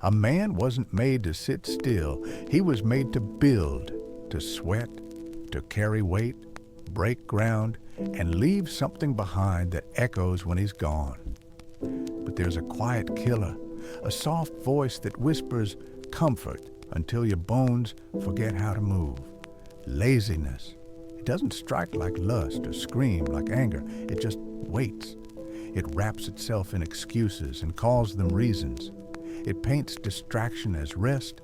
A man wasn't made to sit still. He was made to build, to sweat, to carry weight, break ground, and leave something behind that echoes when he's gone. But there's a quiet killer, a soft voice that whispers comfort until your bones forget how to move. Laziness. It doesn't strike like lust or scream like anger. It just waits. It wraps itself in excuses and calls them reasons. It paints distraction as rest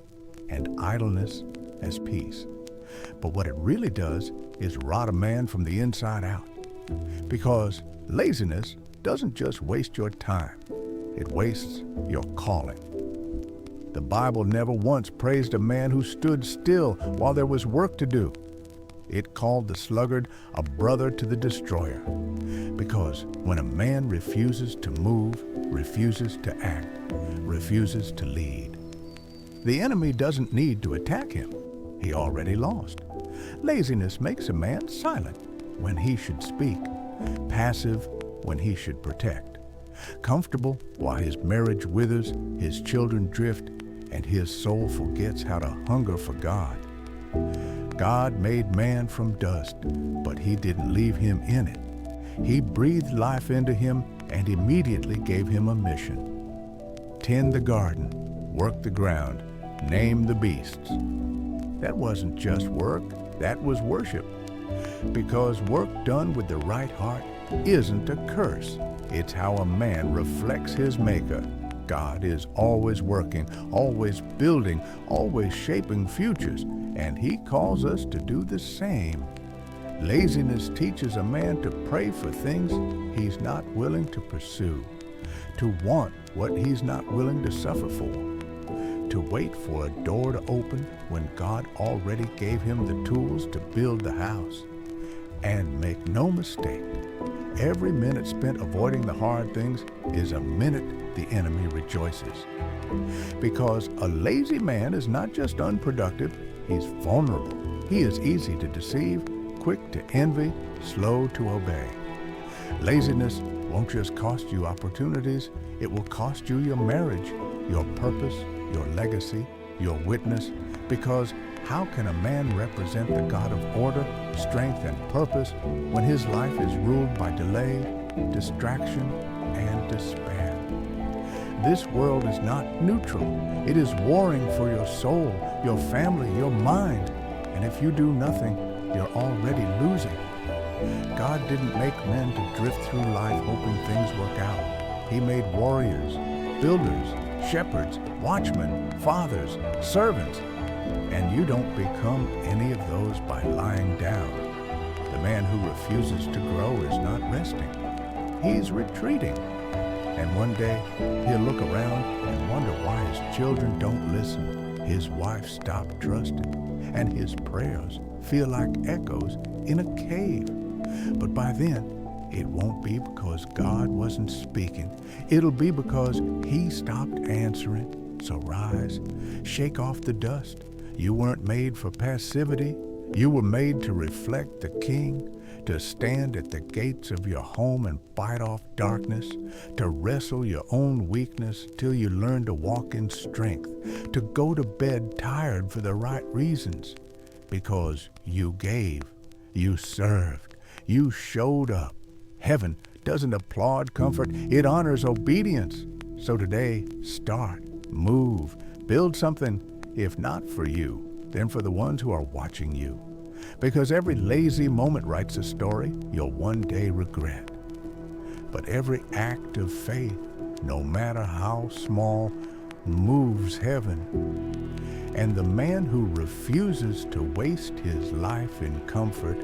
and idleness as peace. But what it really does is rot a man from the inside out. Because laziness doesn't just waste your time, it wastes your calling. The Bible never once praised a man who stood still while there was work to do. It called the sluggard a brother to the destroyer. Because when a man refuses to move, refuses to act, refuses to lead, the enemy doesn't need to attack him. He already lost. Laziness makes a man silent when he should speak, passive when he should protect, comfortable while his marriage withers, his children drift, and his soul forgets how to hunger for God. God made man from dust, but he didn't leave him in it. He breathed life into him and immediately gave him a mission. Tend the garden, work the ground, name the beasts. That wasn't just work, that was worship. Because work done with the right heart isn't a curse. It's how a man reflects his maker. God is always working, always building, always shaping futures, and he calls us to do the same. Laziness teaches a man to pray for things he's not willing to pursue, to want what he's not willing to suffer for, to wait for a door to open when God already gave him the tools to build the house. And make no mistake, every minute spent avoiding the hard things is a minute the enemy rejoices. Because a lazy man is not just unproductive, he's vulnerable. He is easy to deceive, quick to envy, slow to obey. Laziness won't just cost you opportunities, it will cost you your marriage, your purpose, your legacy, your witness, because how can a man represent the God of order, strength, and purpose when his life is ruled by delay, distraction, and despair? This world is not neutral. It is warring for your soul, your family, your mind. And if you do nothing, you're already losing. God didn't make men to drift through life hoping things work out. He made warriors, builders, shepherds, watchmen, fathers, servants. And you don't become any of those by lying down. The man who refuses to grow is not resting. He's retreating. And one day, he'll look around and wonder why his children don't listen, his wife stopped trusting, and his prayers feel like echoes in a cave. But by then, it won't be because God wasn't speaking. It'll be because he stopped answering. So rise, shake off the dust. You weren't made for passivity. You were made to reflect the King, to stand at the gates of your home and fight off darkness, to wrestle your own weakness till you learn to walk in strength, to go to bed tired for the right reasons, because you gave, you served, you showed up. Heaven doesn't applaud comfort, it honors obedience. So today, start, move, build something, if not for you, then for the ones who are watching you. Because every lazy moment writes a story you'll one day regret. But every act of faith, no matter how small, moves heaven. And the man who refuses to waste his life in comfort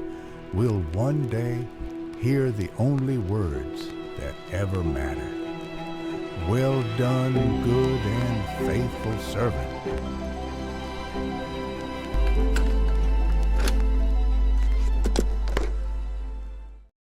will one day hear the only words that ever matter. Well done, good and faithful servant.